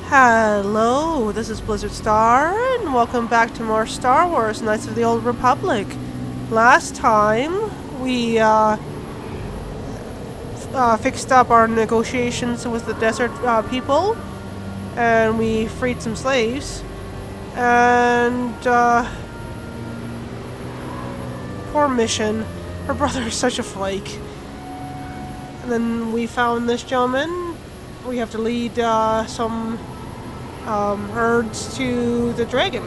Hello, this is Blizzard Star, and welcome back to more Star Wars Knights of the Old Republic. Last time, we fixed up our negotiations with the desert people, and we freed some slaves, and poor Mission. Her brother is such a flake. And then we found this gentleman. We have to lead some herds to the dragon.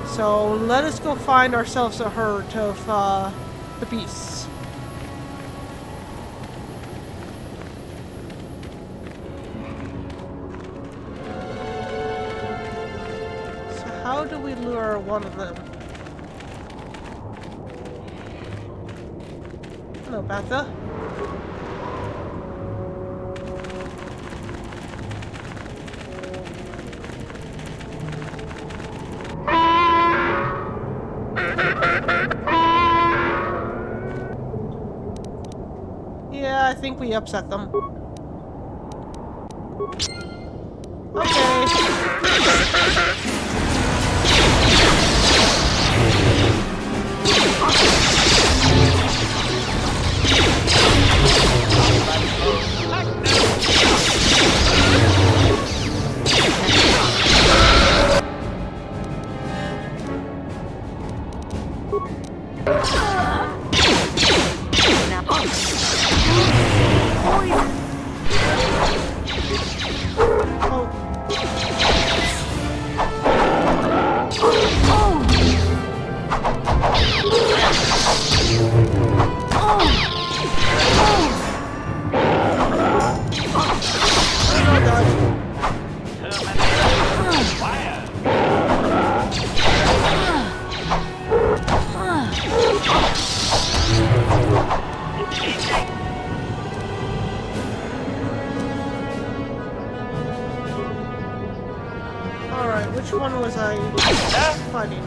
So let us go find ourselves a herd of the beasts. So how do we lure one of them? Hello, Bantha. Yeah, I think we upset them. Okay. Alright, which one was I fighting?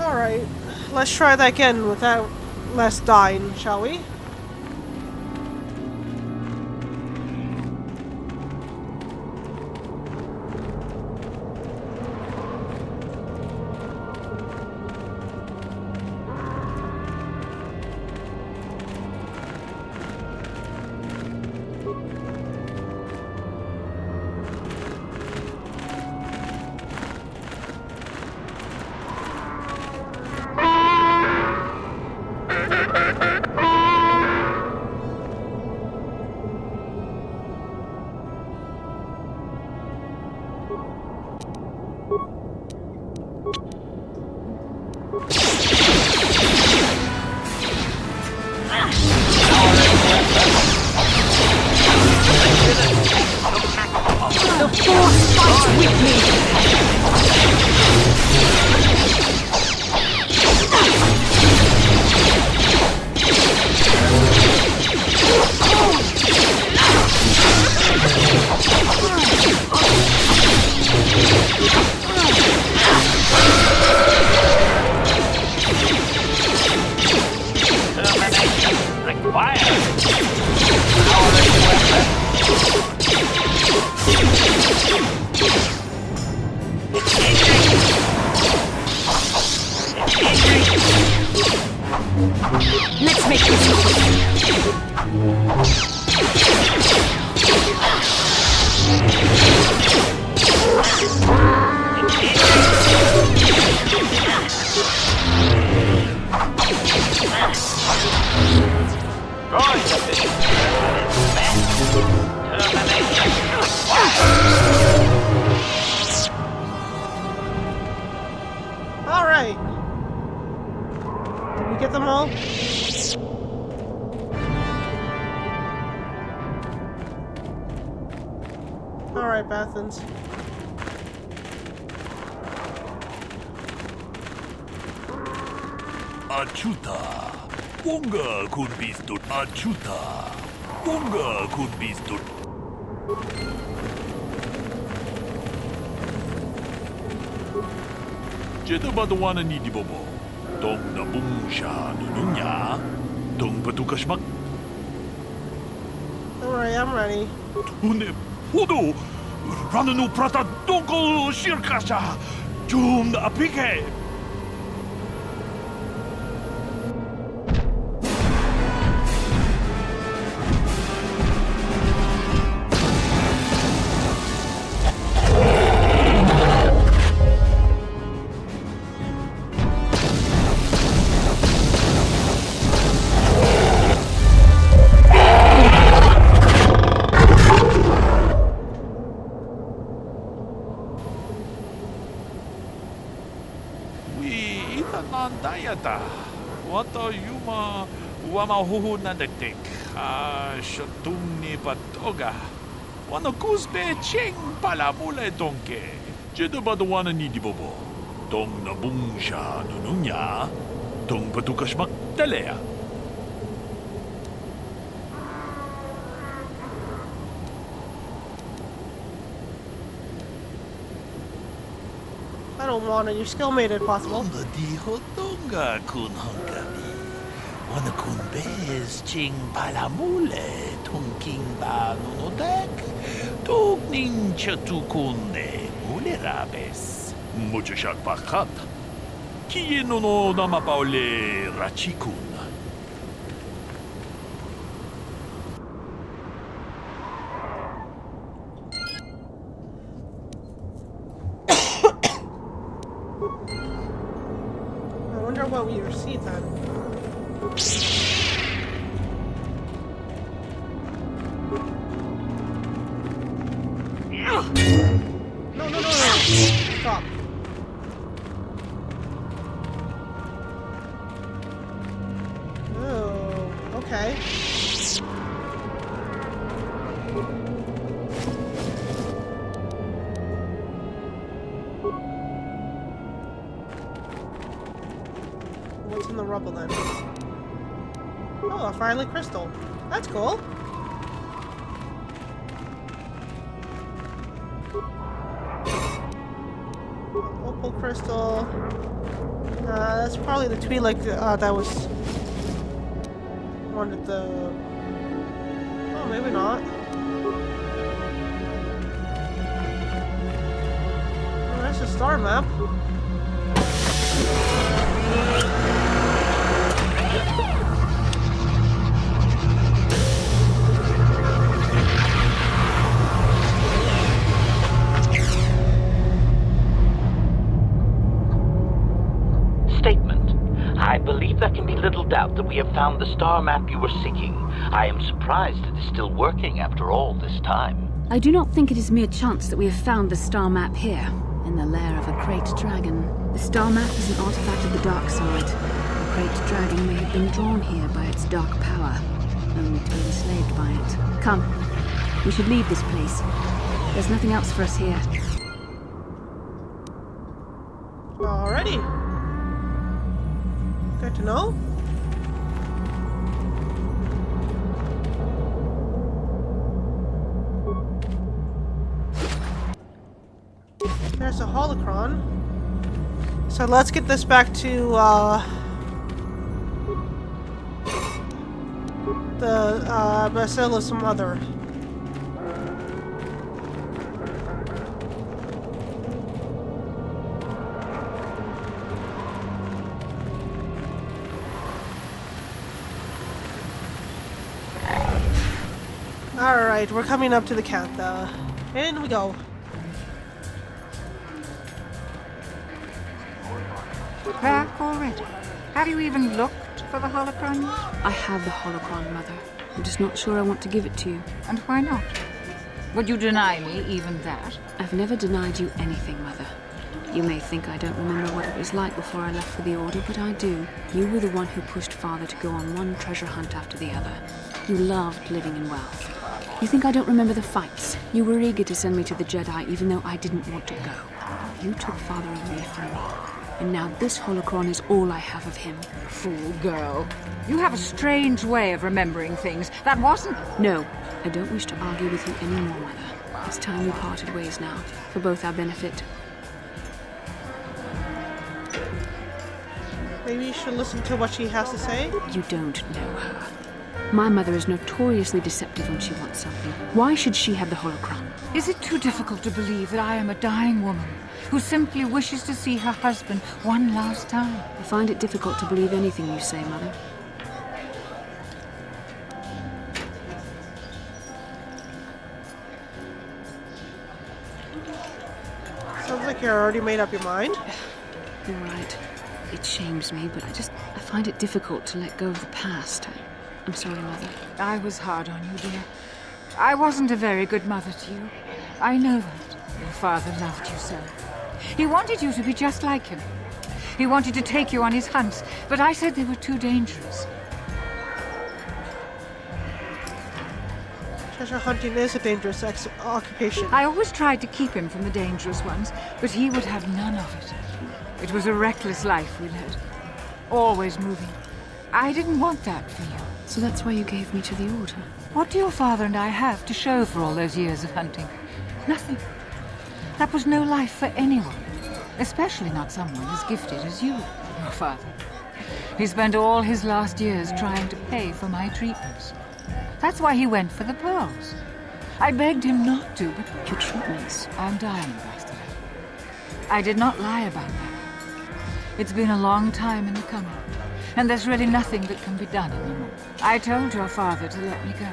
Alright, let's try that again without less dying, shall we? The Force fights with me! Let's make this quick. Alright. Did we get them all? Alright, Bathans. Achuta. Wonga could be stood. Achuta. Wonga could be stood. Jeda badawana ni di bobo. Tong nabung siya nununya. Tong patukasmak. Don't worry, I'm ready. Tune podo. Rananu prata dongko shirkasha. Jum na apike. Dayata. Wata yuma wamahuhu nandatik. Shatung ni patoga. Wano kuzbe ching palamule donke. Jeda badawana ni di bobo. Tong nabung siya nununya. Tong patukasmak talea. I don't want it. You still made it possible. Tonga di hotonga kun hangami. Wana kun bez ching palamule. Tungking ba nunodek. Tugning chatukunde mule rabes. Mucho shak bakat. Kiye no namapaule rachikun. I wonder what we receive then. No. Stop. Oh, okay. What's in the rubble then? Oh, a finely crystal. That's cool. Opal crystal. That's probably the Twi'lek that was wanted the. Oh, maybe not. Oh, that's a star map. Statement. I believe there can be little doubt that we have found the star map you were seeking. I am surprised it is still working after all this time. I do not think it is mere chance that we have found the star map here, in the lair of a great dragon. The star map is an artifact of the dark side. The great dragon may have been drawn here by its dark power, only to be enslaved by it. Come, we should leave this place. There's nothing else for us here. Alrighty. Good to know. There's a holocron. So let's get this back to the Basilis mother. Alright, we're coming up to the Cantha. In we go. Back already? Have you even looked for the holocron yet? I have the holocron, Mother. I'm just not sure I want to give it to you. And why not? Would you deny me even that? I've never denied you anything, Mother. You may think I don't remember what it was like before I left for the Order, but I do. You were the one who pushed Father to go on one treasure hunt after the other. You loved living in wealth. You think I don't remember the fights? You were eager to send me to the Jedi even though I didn't want to go. You took Father away from me. And now this holocron is all I have of him. Fool girl. You have a strange way of remembering things. That wasn't... No, I don't wish to argue with you anymore, Mother. It's time we parted ways now, for both our benefit. Maybe you should listen to what she has to say. You don't know her. My mother is notoriously deceptive when she wants something. Why should she have the holocron? Is it too difficult to believe that I am a dying woman who simply wishes to see her husband one last time? I find it difficult to believe anything you say, Mother. Sounds like you already made up your mind. You're right. It shames me, but I find it difficult to let go of the past. I'm sorry, Mother. I was hard on you, dear. I wasn't a very good mother to you. I know that. Your father loved you so. He wanted you to be just like him. He wanted to take you on his hunts, but I said they were too dangerous. Treasure hunting is a dangerous occupation. I always tried to keep him from the dangerous ones, but he would have none of it. It was a reckless life we led. Always moving. I didn't want that for you. So that's why you gave me to the Order? What do your father and I have to show for all those years of hunting? Nothing. That was no life for anyone. Especially not someone as gifted as you, your father. He spent all his last years trying to pay for my treatments. That's why he went for the pearls. I begged him not to, but... Your treatments? I'm dying, Bastila. I did not lie about that. It's been a long time in the coming, and there's really nothing that can be done anymore. I told your father to let me go,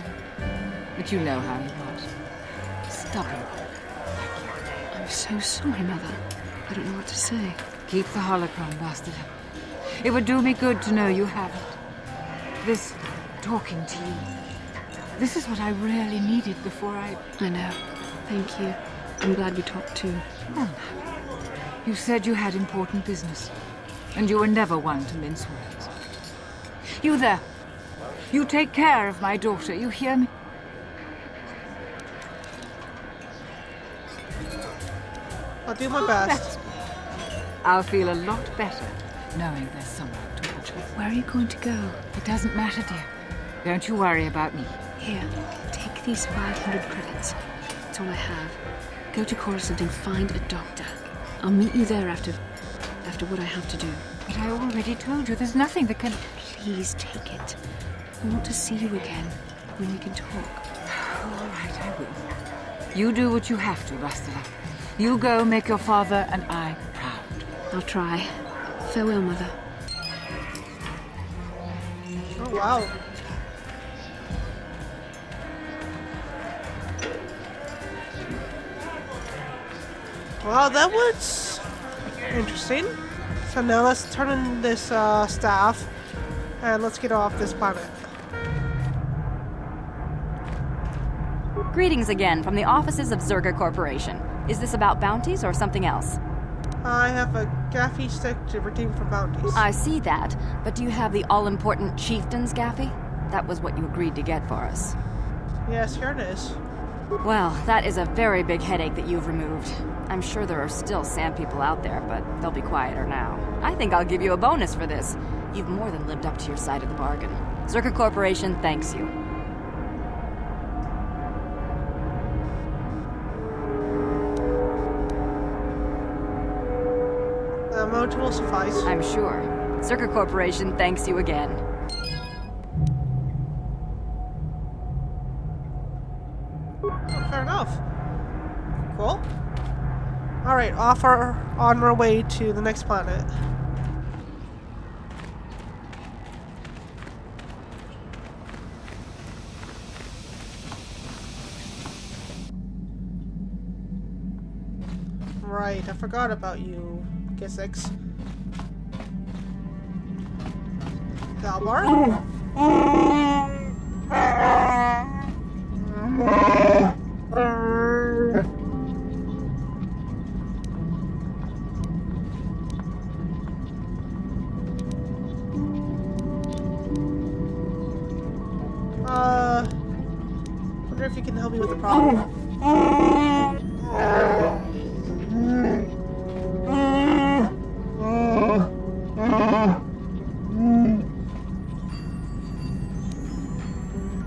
but you know how he was. Stubborn. I'm so sorry, Mother. I don't know what to say. Keep the holocron, Bastila. It would do me good to know you have it. This talking to you, this is what I really needed before I know. Thank you. I'm glad we talked too. Well, you said you had important business, and you were never one to mince words. You there. You take care of my daughter, you hear me? I'll do my best. I'll feel a lot better knowing there's someone to watch me. Where are you going to go? It doesn't matter, dear. Don't you worry about me. Here, take these 500 credits. That's all I have. Go to Coruscant and find a doctor. I'll meet you there after what I have to do. But I already told you there's nothing that can... Please take it. I want to see you again, when we can talk. All right, I will. You do what you have to, Bastila. You go make your father and I proud. I'll try. Farewell, Mother. Oh, wow. Well, that was interesting. So now let's turn in this staff and let's get off this planet. Greetings again from the offices of Zerga Corporation. Is this about bounties or something else? I have a gaffy stick to redeem from bounties. I see that, but do you have the all-important Chieftain's Gaffy? That was what you agreed to get for us. Yes, here it is. Well, that is a very big headache that you've removed. I'm sure there are still sand people out there, but they'll be quieter now. I think I'll give you a bonus for this. You've more than lived up to your side of the bargain. Zerga Corporation thanks you. The amount will suffice. I'm sure. Zerga Corporation thanks you again. Fair enough. Cool. Alright, on our way to the next planet. Right, I forgot about you, Gisix. Dalbar? Wonder if you can help me with the problem.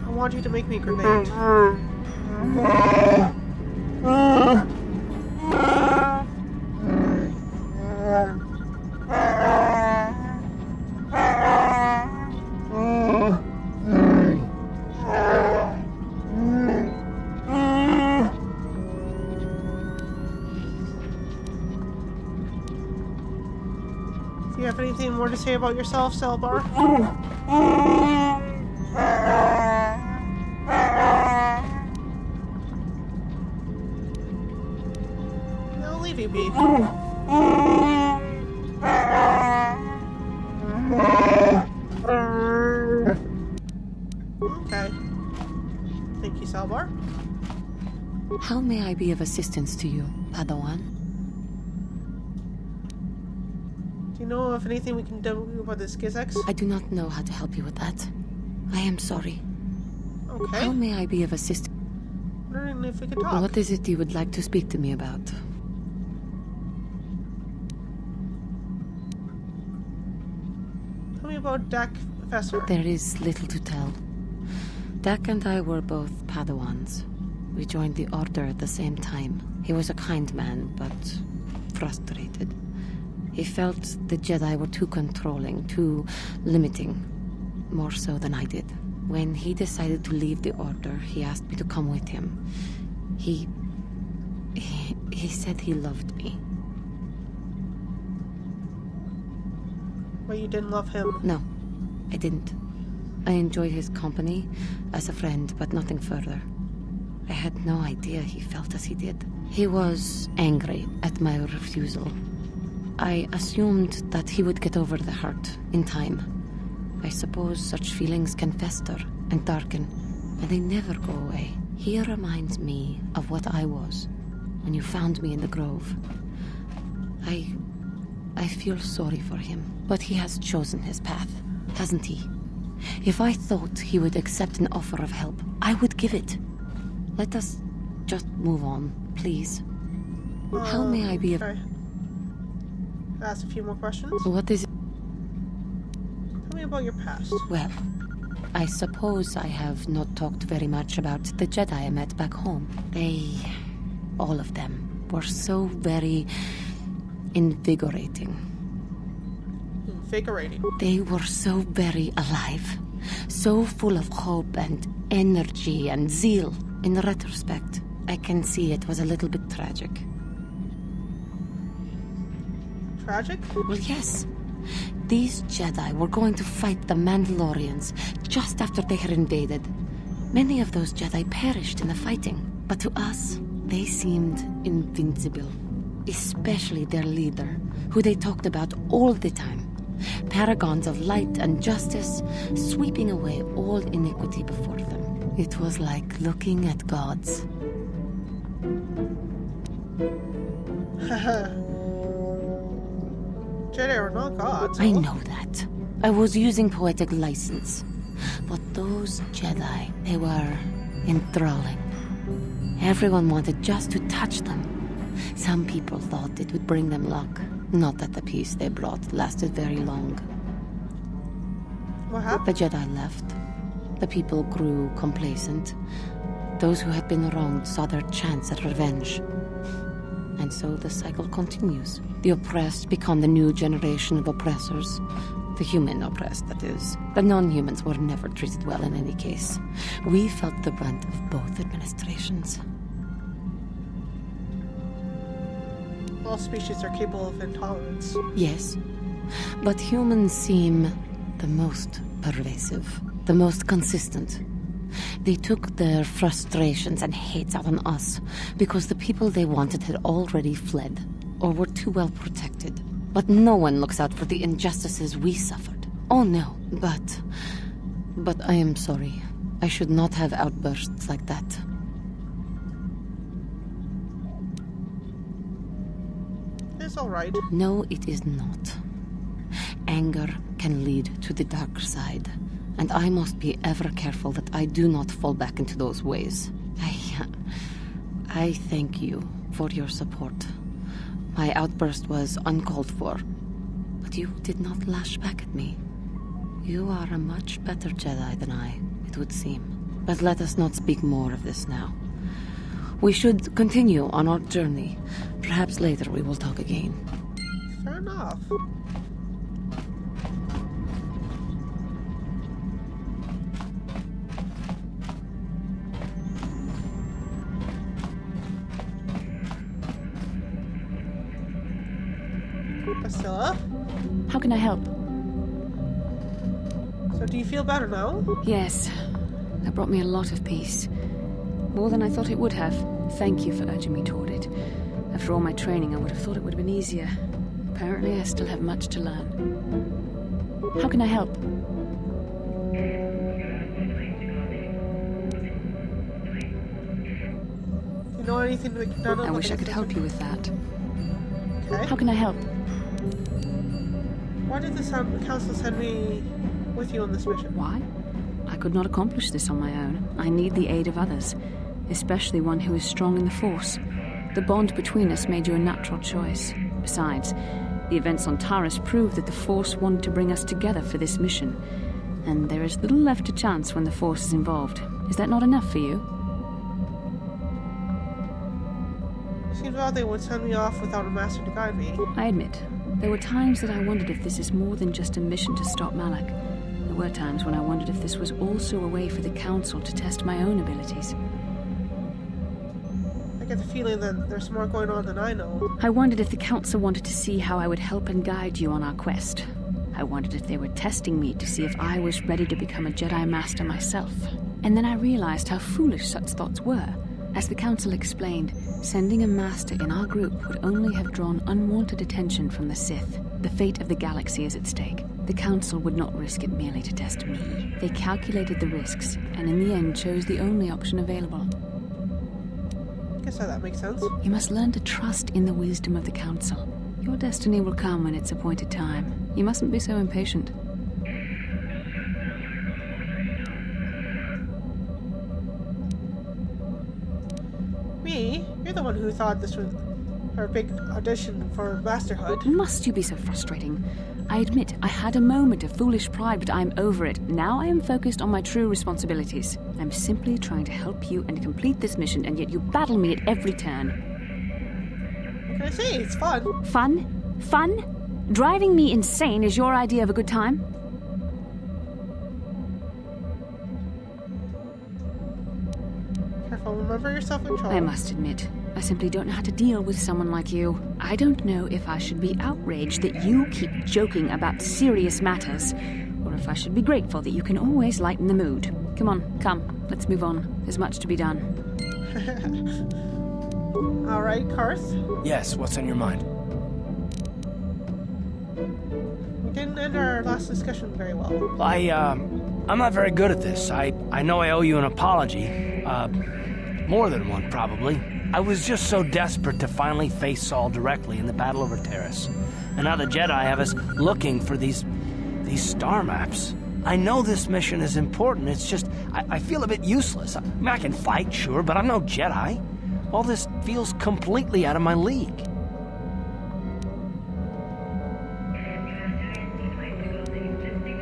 I want you to make me a grenade. Do you have anything more to say about yourself, Selbar? I'll leave you be. Okay. Thank you, Selbar. How may I be of assistance to you, Padawan? Do you know if anything we can do about this Gizex? I do not know how to help you with that. I am sorry. Okay. How may I be of assistance? Wondering if we could talk. What is it you would like to speak to me about? Tell me about Dak Professor. There is little to tell. Dak and I were both Padawans. We joined the Order at the same time. He was a kind man, but frustrated. He felt the Jedi were too controlling, too limiting, more so than I did. When he decided to leave the Order, he asked me to come with him. He said he loved me. But you didn't love him. No, I didn't. I enjoyed his company as a friend, but nothing further. I had no idea he felt as he did. He was angry at my refusal. I assumed that he would get over the hurt in time. I suppose such feelings can fester and darken, and they never go away. He reminds me of what I was when you found me in the grove. I feel sorry for him, but he has chosen his path, hasn't he? If I thought he would accept an offer of help, I would give it. Let us just move on, please. How may I be of... Okay. Ask a few more questions. What is it? Tell me about your past. Well, I suppose I have not talked very much about the Jedi I met back home. They, all of them, were so very invigorating. Invigorating. They were so very alive, so full of hope and energy and zeal. In retrospect, I can see it was a little bit tragic. Tragic? Well, yes. These Jedi were going to fight the Mandalorians just after they had invaded. Many of those Jedi perished in the fighting, but to us, they seemed invincible. Especially their leader, who they talked about all the time. Paragons of light and justice, sweeping away all iniquity before them. It was like looking at gods. Jedi are not gods. I know that. I was using poetic license. But those Jedi, they were enthralling. Everyone wanted just to touch them. Some people thought it would bring them luck. Not that the peace they brought lasted very long. What happened? The Jedi left. The people grew complacent. Those who had been wronged saw their chance at revenge. And so the cycle continues. The oppressed become the new generation of oppressors. The human oppressed, that is. The non-humans were never treated well in any case. We felt the brunt of both administrations. All species are capable of intolerance. Yes, but humans seem the most pervasive, the most consistent. They took their frustrations and hates out on us because the people they wanted had already fled or were too well protected. But no one looks out for the injustices we suffered. Oh no, but I am sorry. I should not have outbursts like that. It's alright. No, it is not. Anger can lead to the dark side, and I must be ever careful that I do not fall back into those ways. I thank you for your support. My outburst was uncalled for, but you did not lash back at me. You are a much better Jedi than I, it would seem. But let us not speak more of this now. We should continue on our journey. Perhaps later we will talk again. Fair enough. Priscilla? How can I help? So do you feel better now? Yes. That brought me a lot of peace. More than I thought it would have. Thank you for urging me toward it. After all my training, I would have thought it would have been easier. Apparently, I still have much to learn. How can I help? Do you know anything we can do? I wish I could help you with that. Okay. How can I help? Why did the council send me with you on this mission? Why? I could not accomplish this on my own. I need the aid of others, especially one who is strong in the Force. The bond between us made you a natural choice. Besides, the events on Taris prove that the Force wanted to bring us together for this mission, and there is little left to chance when the Force is involved. Is that not enough for you? Seems odd they would send me off without a master to guide me. I admit, there were times that I wondered if this is more than just a mission to stop Malak. There were times when I wondered if this was also a way for the Council to test my own abilities. I get the feeling that there's more going on than I know. I wondered if the Council wanted to see how I would help and guide you on our quest. I wondered if they were testing me to see if I was ready to become a Jedi Master myself. And then I realized how foolish such thoughts were. As the Council explained, sending a Master in our group would only have drawn unwanted attention from the Sith. The fate of the galaxy is at stake. The Council would not risk it merely to test me. They calculated the risks, and in the end chose the only option available. Guess how that makes sense. You must learn to trust in the wisdom of the Council. Your destiny will come when it's appointed time. You mustn't be so impatient. Me? You're the one who thought this was her big audition for masterhood. Must you be so frustrating? I admit, I had a moment of foolish pride, but I'm over it. Now I am focused on my true responsibilities. I'm simply trying to help you and complete this mission, and yet you battle me at every turn. What can I say? It's fun. Fun? Fun? Driving me insane is your idea of a good time? Careful, remember you're self-control. I must admit, I simply don't know how to deal with someone like you. I don't know if I should be outraged that you keep joking about serious matters, or if I should be grateful that you can always lighten the mood. Come on, come, let's move on. There's much to be done. Alright, Karth. Yes, what's on your mind? We didn't end our last discussion very well. I'm not very good at this. I know I owe you an apology. More than one, probably. I was just so desperate to finally face Saul directly in the battle over Taris. And now the Jedi have us looking for these star maps. I know this mission is important, it's just, I feel a bit useless. I mean, I can fight, sure, but I'm no Jedi. All this feels completely out of my league.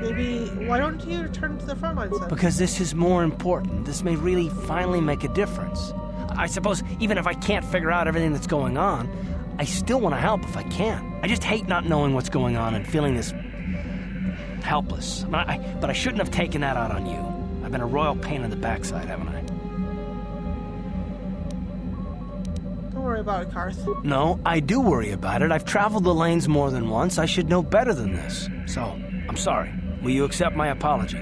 Maybe, why don't you return to the front lines then? Because this is more important. This may really finally make a difference. I suppose even if I can't figure out everything that's going on, I still want to help if I can. I just hate not knowing what's going on and feeling this helpless. But I shouldn't have taken that out on you. I've been a royal pain in the backside, haven't I? Don't worry about it, Karth. No, I do worry about it. I've traveled the lanes more than once. I should know better than this. So, I'm sorry. Will you accept my apology?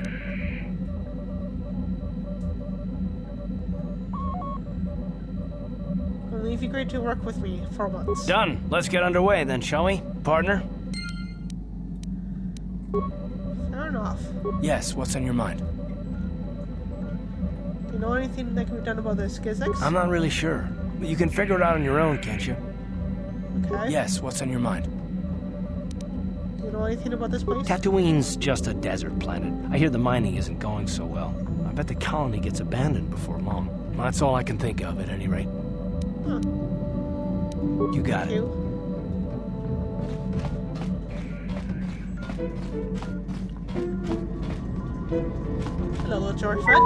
Only if you agreed to work with me for once. Done. Let's get underway then, shall we, partner? Fair enough. Yes, what's on your mind? Do you know anything that can be done about the Skizzix? I'm not really sure. But you can figure it out on your own, can't you? Okay. Yes, what's on your mind? Do you know anything about this place? Tatooine's just a desert planet. I hear the mining isn't going so well. I bet the colony gets abandoned before long. Well, that's all I can think of, at any rate. Huh. You got Thank it. you. Hello, little George friend.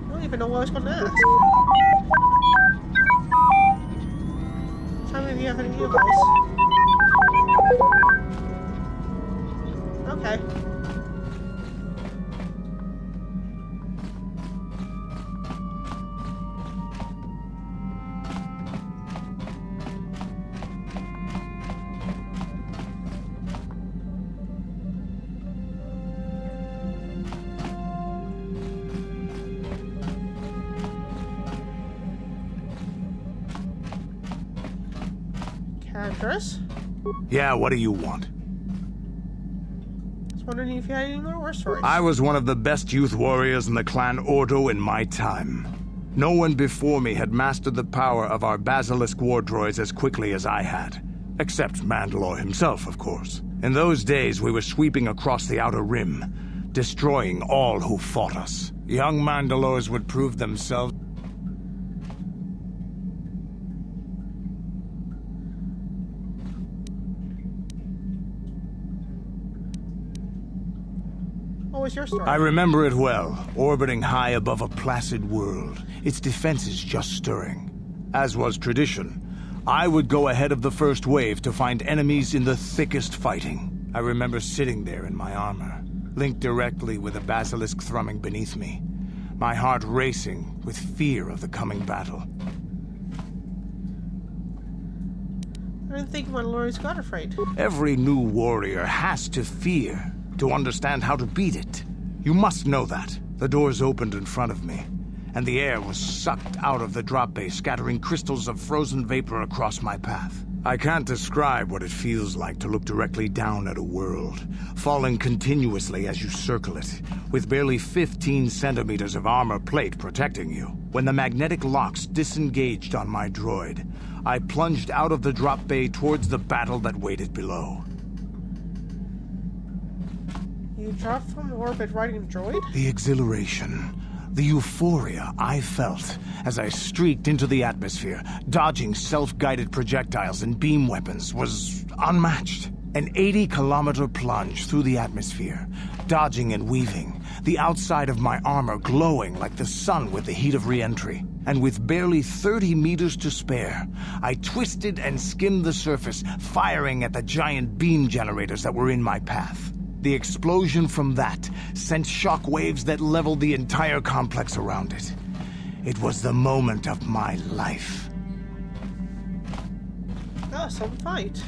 I don't even know what I was going to ask. Time if you have any infos. Okay. Characters. Yeah, what do you want? Just wondering if you had any more war stories. I was one of the best youth warriors in the clan Ordo in my time. No one before me had mastered the power of our basilisk war droids as quickly as I had. Except Mandalore himself, of course. In those days, we were sweeping across the Outer Rim, destroying all who fought us. Young Mandalores would prove themselves. What was your story? I remember it well, orbiting high above a placid world, its defenses just stirring. As was tradition, I would go ahead of the first wave to find enemies in the thickest fighting. I remember sitting there in my armor, linked directly with a basilisk thrumming beneath me, my heart racing with fear of the coming battle. I didn't think Mandalorians got afraid. Every new warrior has to fear to understand how to beat it. You must know that. The doors opened in front of me, and the air was sucked out of the drop bay, scattering crystals of frozen vapor across my path. I can't describe what it feels like to look directly down at a world, falling continuously as you circle it, with barely 15 centimeters of armor plate protecting you. When the magnetic locks disengaged on my droid, I plunged out of the drop bay towards the battle that waited below. You dropped from orbit riding a droid? The exhilaration, the euphoria I felt as I streaked into the atmosphere, dodging self-guided projectiles and beam weapons, was unmatched. An 80-kilometer plunge through the atmosphere, dodging and weaving, the outside of my armor glowing like the sun with the heat of re-entry. And with barely 30 meters to spare, I twisted and skimmed the surface, firing at the giant beam generators that were in my path. The explosion from that sent shock waves that leveled the entire complex around it. It was the moment of my life. Oh, some fight.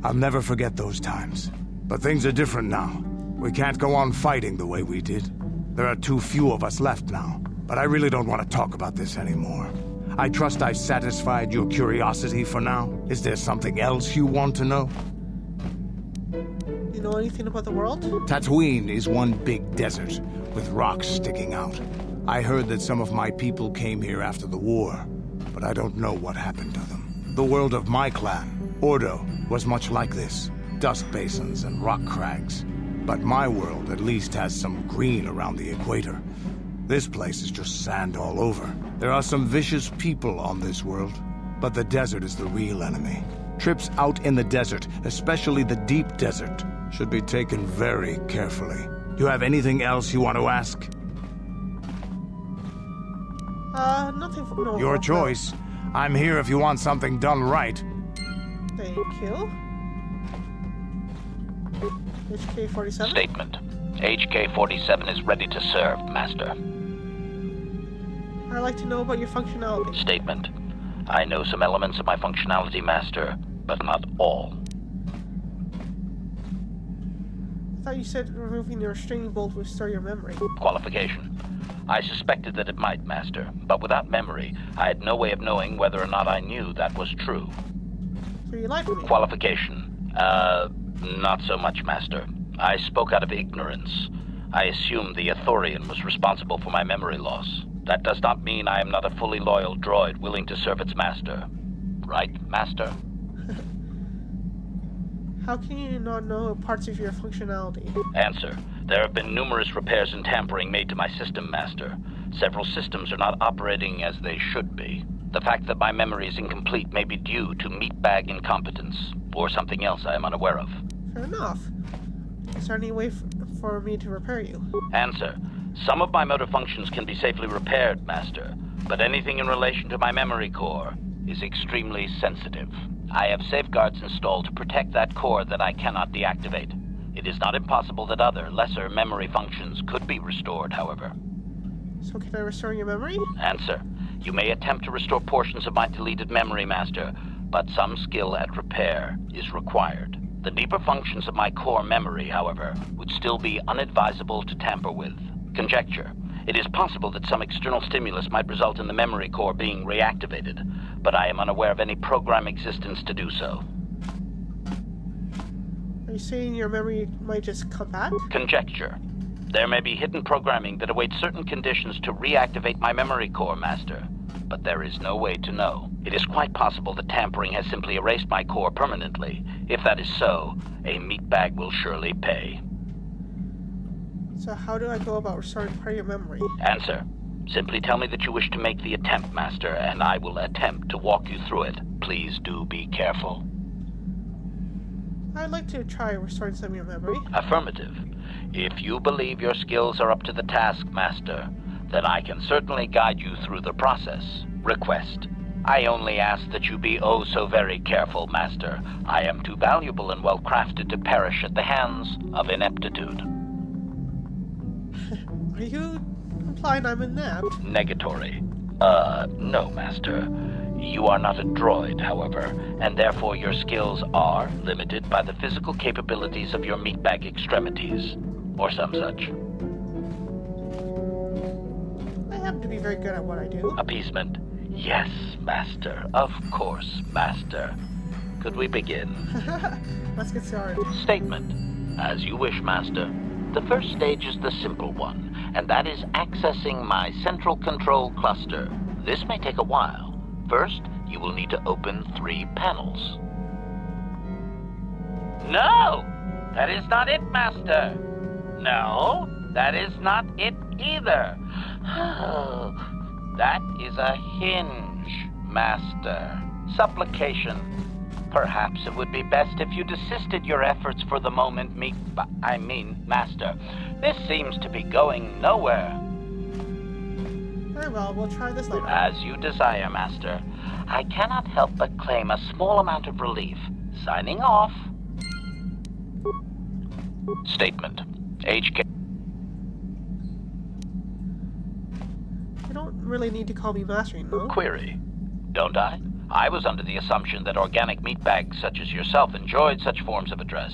I'll never forget those times. But things are different now. We can't go on fighting the way we did. There are too few of us left now. But I really don't want to talk about this anymore. I trust I've satisfied your curiosity for now. Is there something else you want to know? You know anything about the world? Tatooine is one big desert, with rocks sticking out. I heard that some of my people came here after the war, but I don't know what happened to them. The world of my clan, Ordo, was much like this. Dust basins and rock crags. But my world at least has some green around the equator. This place is just sand all over. There are some vicious people on this world, but the desert is the real enemy. Trips out in the desert, especially the deep desert, should be taken very carefully. Do you have anything else you want to ask? Nothing for no. Your choice. I'm here if you want something done right. Thank you. HK-47? Statement. HK-47 is ready to serve, Master. I'd like to know about your functionality. Statement. I know some elements of my functionality, Master, but not all. I thought you said removing the restraining bolt would restore your memory. Qualification. I suspected that it might, Master, but without memory, I had no way of knowing whether or not I knew that was true. So you lied to me. Qualification. Not so much, Master. I spoke out of ignorance. I assumed the Ithorian was responsible for my memory loss. That does not mean I am not a fully loyal droid willing to serve its master. Right, Master? How can you not know parts of your functionality? Answer. There have been numerous repairs and tampering made to my system, Master. Several systems are not operating as they should be. The fact that my memory is incomplete may be due to meatbag incompetence, or something else I am unaware of. Fair enough. Is there any way for me to repair you? Answer. Some of my motor functions can be safely repaired, Master, but anything in relation to my memory core is extremely sensitive. I have safeguards installed to protect that core that I cannot deactivate. It is not impossible that other, lesser memory functions could be restored, however. So can I restore your memory? Answer. You may attempt to restore portions of my deleted memory, Master, but some skill at repair is required. The deeper functions of my core memory, however, would still be unadvisable to tamper with. Conjecture. It is possible that some external stimulus might result in the memory core being reactivated, but I am unaware of any program existence to do so. Are you saying your memory might just come back? Conjecture. There may be hidden programming that awaits certain conditions to reactivate my memory core, Master, but there is no way to know. It is quite possible that tampering has simply erased my core permanently. If that is so, a meatbag will surely pay. So how do I go about restoring part of your memory? Answer. Simply tell me that you wish to make the attempt, Master, and I will attempt to walk you through it. Please do be careful. I'd like to try restoring some of your memory. Affirmative. If you believe your skills are up to the task, Master, then I can certainly guide you through the process. Request. I only ask that you be oh so very careful, Master. I am too valuable and well crafted to perish at the hands of ineptitude. Are you implying I'm inept? Negatory. No, Master. You are not a droid, however, and therefore your skills are limited by the physical capabilities of your meatbag extremities, or some such. I happen to be very good at what I do. Appeasement. Yes, Master. Of course, Master. Could we begin? Let's get started. Statement. As you wish, Master. The first stage is the simple one, and that is accessing my central control cluster. This may take a while. First, you will need to open 3 panels. No! That is not it, Master. No, that is not it either. Oh, that is a hinge, Master. Supplication. Perhaps it would be best if you desisted your efforts for the moment, Master. This seems to be going nowhere. Very well, we'll try this later. As you desire, Master. I cannot help but claim a small amount of relief. Signing off. Statement. HK. You don't really need to call me Master, you know? Query. Don't I? I was under the assumption that organic meatbags such as yourself enjoyed such forms of address.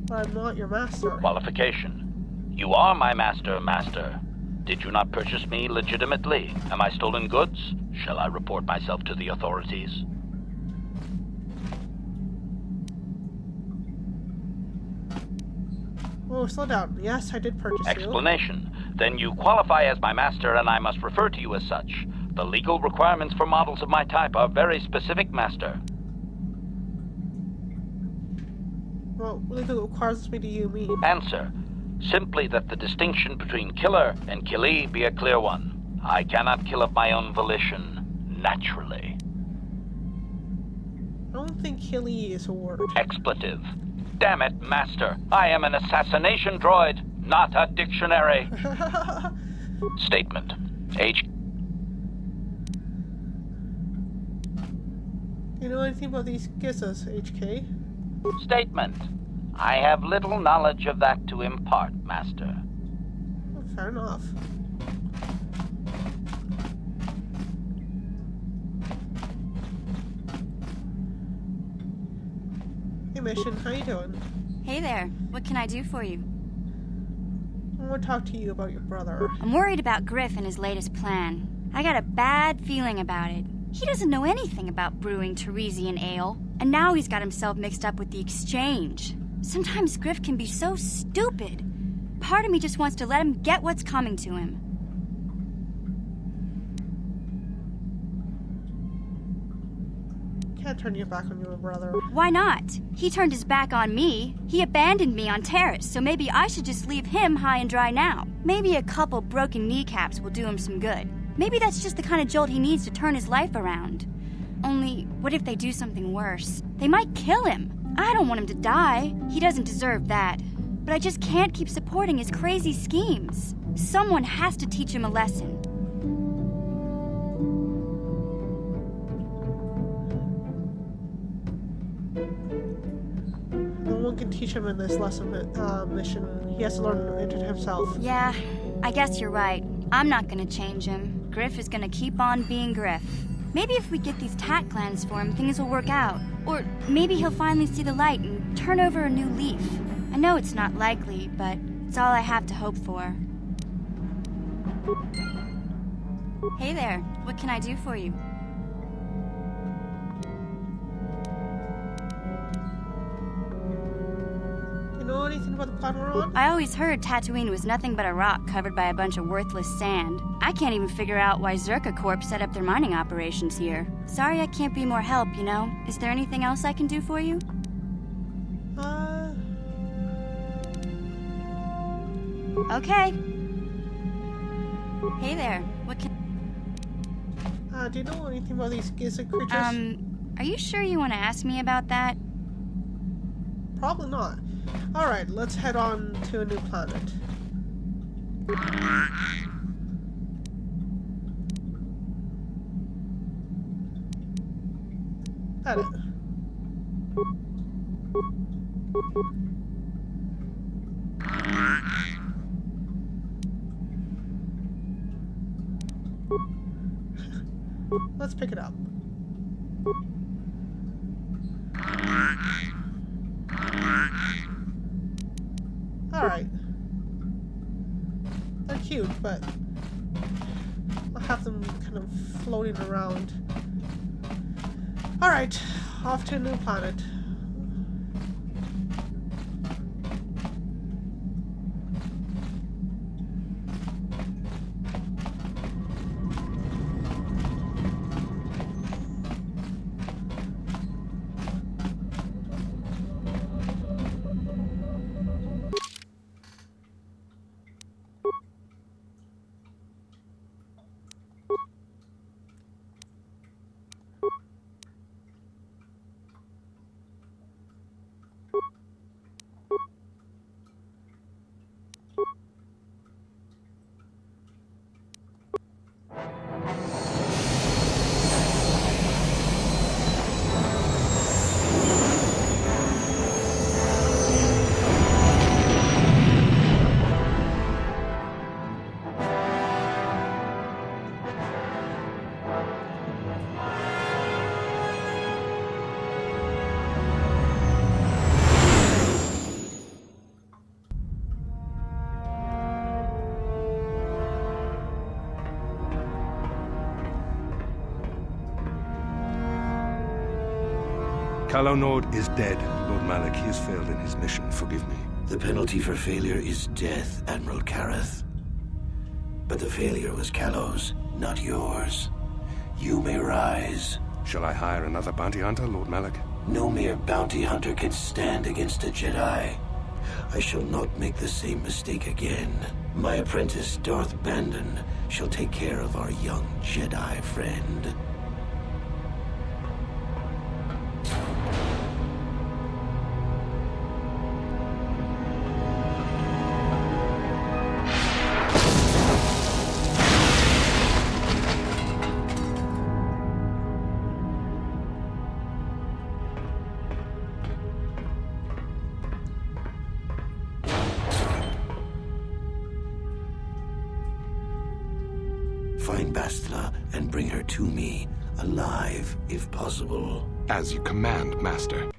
But I'm not your master. Qualification. You are my master, Master. Did you not purchase me legitimately? Am I stolen goods? Shall I report myself to the authorities? Oh, slow down. Yes, I did purchase you. Explanation. Then you qualify as my master and I must refer to you as such. The legal requirements for models of my type are very specific, Master. Well, legal requires me to you mean? Answer. Simply that the distinction between killer and killee be a clear one. I cannot kill of my own volition, naturally. I don't think killie is a word. Expletive. Damn it, Master. I am an assassination droid, not a dictionary. Statement. You know anything about these gizzas, HK? Statement. I have little knowledge of that to impart, Master. Oh, fair enough. Hey, Mission, how you doing? Hey there. What can I do for you? I want to talk to you about your brother. I'm worried about Griff and his latest plan. I got a bad feeling about it. He doesn't know anything about brewing Teresian ale, and now he's got himself mixed up with the exchange. Sometimes Griff can be so stupid. Part of me just wants to let him get what's coming to him. Can't turn your back on your brother. Why not? He turned his back on me. He abandoned me on Terrace, so maybe I should just leave him high and dry now. Maybe a couple broken kneecaps will do him some good. Maybe that's just the kind of jolt he needs to turn his life around. Only, what if they do something worse? They might kill him. I don't want him to die. He doesn't deserve that. But I just can't keep supporting his crazy schemes. Someone has to teach him a lesson. one can teach him in this lesson mission. He has to learn it himself. Yeah, I guess you're right. I'm not gonna change him. Griff is gonna keep on being Griff. Maybe if we get these tat clans for him, things will work out. Or maybe he'll finally see the light and turn over a new leaf. I know it's not likely, but it's all I have to hope for. Hey there, what can I do for you? You know anything about the planet we're on? I always heard Tatooine was nothing but a rock covered by a bunch of worthless sand. I can't even figure out why Zerka Corp set up their mining operations here. Sorry I can't be more help, you know? Is there anything else I can do for you? Okay. Hey there, what can... Do you know anything about these gizzard creatures? Are you sure you want to ask me about that? Probably not. Alright, let's head on to a new planet. Edit. Let's pick it up. Alright. They're cute, but I'll have them kind of floating around. Alright, off to a new planet. Calo Nord is dead. Lord Malik, he has failed in his mission. Forgive me. The penalty for failure is death, Admiral Kareth. But the failure was Calo's, not yours. You may rise. Shall I hire another bounty hunter, Lord Malik? No mere bounty hunter can stand against a Jedi. I shall not make the same mistake again. My apprentice, Darth Bandon, shall take care of our young Jedi friend. Find Bastila and bring her to me, alive, if possible. As you command, Master.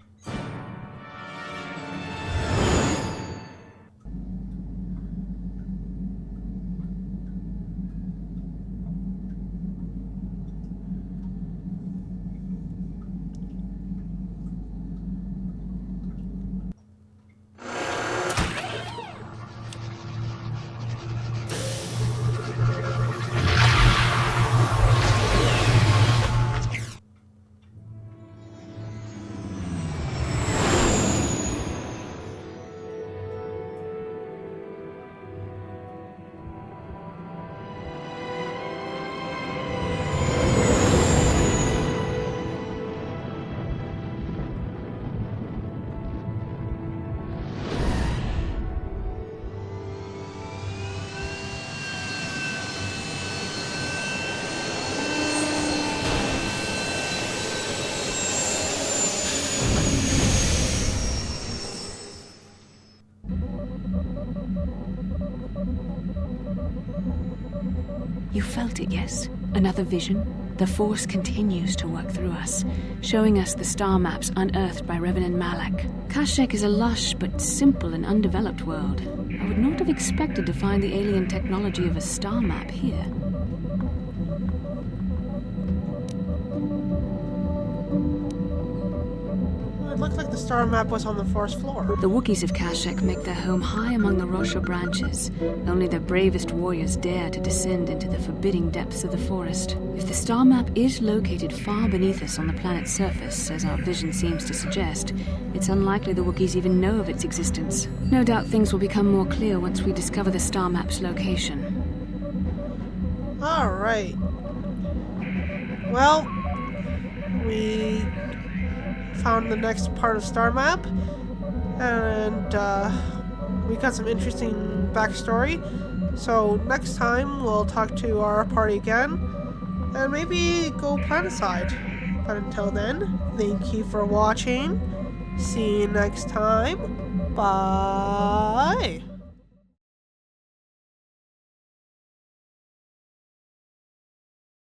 felt it, yes? Another vision? The Force continues to work through us, showing us the star maps unearthed by Reverend Malak. Kashyyyk is a lush but simple and undeveloped world. I would not have expected to find the alien technology of a star map here. It looked like the star map was on the forest floor. The Wookiees of Kashyyyk make their home high among the Rosha branches. Only their bravest warriors dare to descend into the forbidding depths of the forest. If the star map is located far beneath us on the planet's surface, as our vision seems to suggest, it's unlikely the Wookiees even know of its existence. No doubt things will become more clear once we discover the star map's location. Alright. Well, we found the next part of star map, and we got some interesting backstory. So next time we'll talk to our party again and maybe go planetside. But until then, thank you for watching. See you next time. Bye.